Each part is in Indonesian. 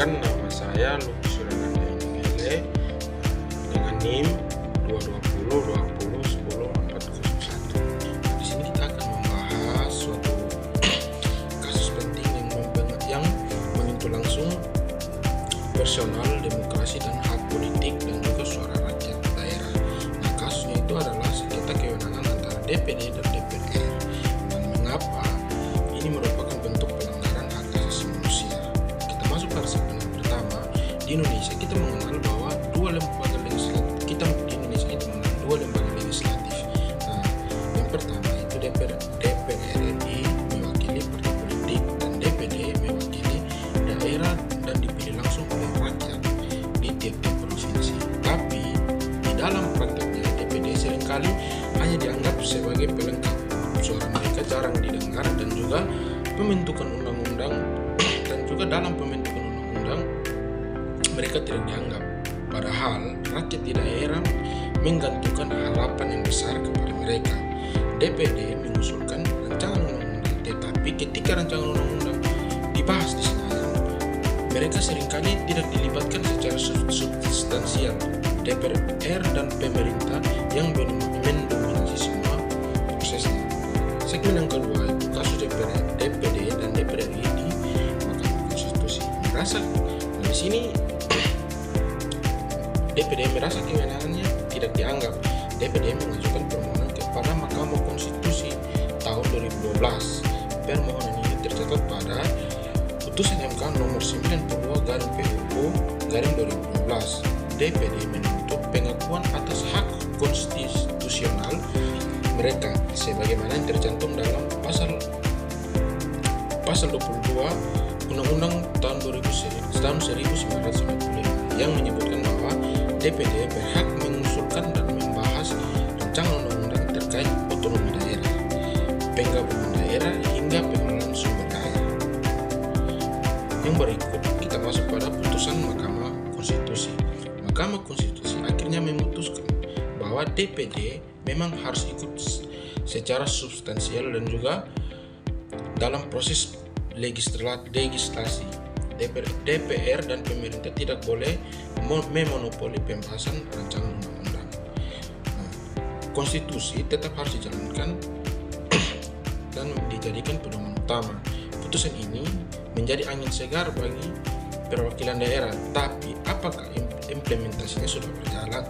Perkenalkan, nama saya Luki Surananda Inegele dengan NIM 22020104001. Di sini kita akan membahas suatu kasus penting yang menyentuh langsung personal, demokrasi dan hak politik dan juga suara rakyat daerah. Nah, kasusnya itu adalah sengketa kewenangan antara DPD dan DPR. Dan mengapa ini merupakan bentuk pelanggaran hak asasi manusia? Kita masuk pada segmen pertama. Di Indonesia kita mengenal bahwa dua lembaga legislatif. Nah, yang pertama itu DPR RI mewakili partai politik dan DPD mewakili daerah dan dipilih langsung oleh rakyat di tiap-tiap provinsi. Tapi di dalam prakteknya DPD seringkali hanya dianggap sebagai pelengkap. Suara mereka jarang didengar dan juga pembentukan undang-undang dalam pembentukan undang-undang mereka tidak dianggap. Padahal rakyat di daerah menggantungkan harapan yang besar kepada mereka. DPD mengusulkan rancangan undang-undang, tetapi ketika rancangan undang-undang dibahas di Senayan, mereka seringkali tidak dilibatkan secara substansial. DPR dan pemerintah yang mendominasi semua prosesnya. Segmen yang kedua itu kasus DPD dan DPR ini di Mahkamah Konstitusi. Di sini DPD merasa kewenangannya tidak dianggap. DPD mengajukan permohonan kepada Mahkamah Konstitusi tahun 2012. Permohonan ini tercatat pada putusan MK nomor 92/PUU/2012. DPD menuntut pengakuan atas hak konstitusional mereka sebagaimana yang tercantum dalam pasal 22 Undang-Undang tahun 1945 yang menyebutkan bahwa DPD berhak mengusulkan dan membahas rancangan undang-undang terkait otonomi daerah, penggabungan daerah hingga pengelolaan sumber daya. Yang berikut kita masuk pada putusan Mahkamah Konstitusi. Mahkamah Konstitusi akhirnya memutuskan bahwa DPD memang harus ikut secara substansial dan juga dalam proses legislasi. DPR dan pemerintah tidak boleh memonopoli pembahasan rancangan undang-undang. Konstitusi tetap harus dijalankan dan dijadikan pedoman utama. Putusan ini menjadi angin segar bagi perwakilan daerah, tapi apakah implementasinya sudah berjalan?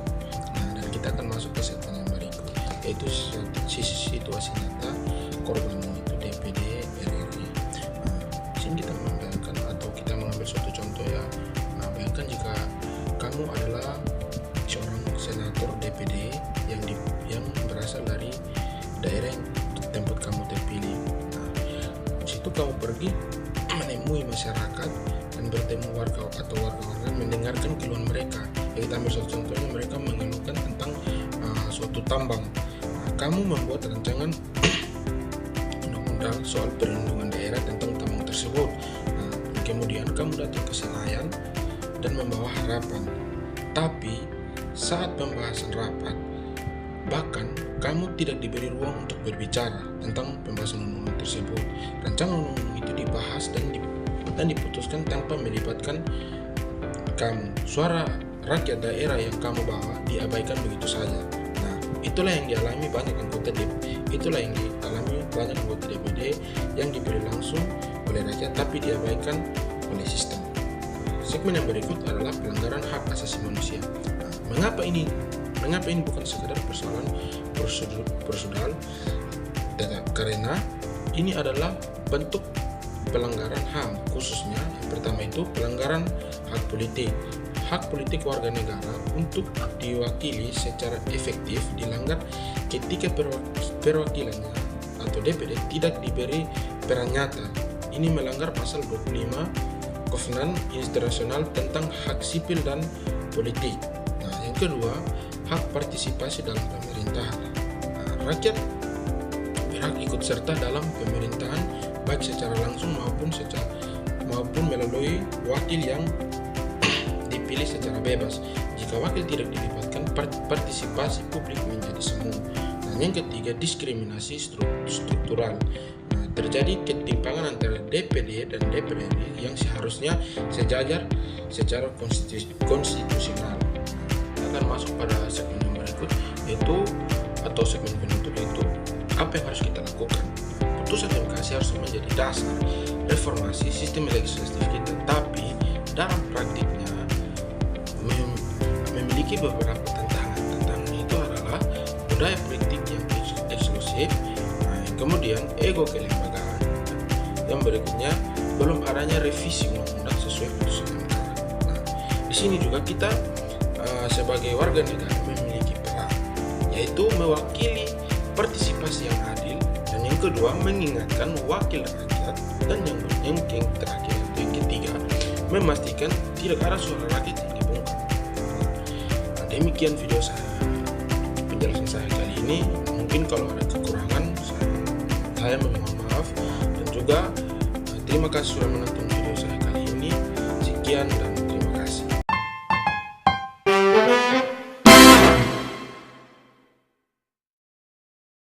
Dan kita akan masuk ke segmen yang berikut, yaitu situasi nyata korban itu DPD RI. Di sini kita membayangkan atau kita mengambil suatu contoh ya. Bayangkan jika kamu adalah seorang senator DPD yang berasal dari daerah yang tempat kamu terpilih. Di situ kamu pergi menemui masyarakat dan bertemu warga mendengarkan keluhan mereka. Kita ambil suatu contohnya, mereka mengeluhkan tentang suatu tambang. Kamu membuat rancangan undang-undang soal perlindungan daerah tentang tambang tersebut. Kemudian kamu datang ke Senayan dan membawa harapan. Tapi saat pembahasan rapat, bahkan kamu tidak diberi ruang untuk berbicara tentang pembahasan undang-undang tersebut. Rancangan undang-undang itu dibahas dan diputuskan tanpa melibatkan kamu. Suara rakyat daerah yang kamu bawa diabaikan begitu saja. Itulah yang dialami banyak anggota DPD yang diberi langsung oleh rakyat tapi diabaikan oleh sistem. Segmen yang berikut adalah pelanggaran hak asasi manusia. Mengapa ini bukan sekedar persoalan prosedural? Karena ini adalah bentuk pelanggaran HAM, khususnya yang pertama itu pelanggaran hak politik. Hak politik warga negara untuk diwakili secara efektif dilanggar ketika perwakilannya atau DPD tidak diberi peran nyata. Ini melanggar pasal 25 Kovenant Internasional tentang hak sipil dan politik. Yang kedua, hak partisipasi dalam pemerintahan. Rakyat berhak ikut serta dalam pemerintahan baik secara langsung maupun melalui wakil yang dipilih secara bebas. Jika wakil tidak dilibatkan, partisipasi publik menjadi semu. Yang ketiga, diskriminasi struktural. terjadi ketimpangan antara DPD dan DPRD yang seharusnya sejajar secara konstitusional. Kita akan masuk pada segmen yang berikut, yaitu atau segmen penutup, yaitu apa yang harus kita lakukan. Putusan MK harus menjadi dasar reformasi sistem legislatif kita, tapi dalam praktiknya memiliki beberapa tantangan. Tantangan itu adalah budaya politik yang eksklusif, kemudian ego kelembagaan, yang berikutnya belum adanya revisi undang-undang sesuai putusan MK. Di sini juga kita sebagai warga negara memiliki peran, yaitu mewakili partisipasi yang adil, dan yang kedua mengingatkan wakil rakyat, dan yang terakhir yang ketiga memastikan tidak ada suara rakyat yang dibungkam. Demikian video penjelasan saya kali ini. Mungkin kalau ada kekurangan saya meminta maaf, dan juga terima kasih sudah menonton video saya kali ini. Sekian dan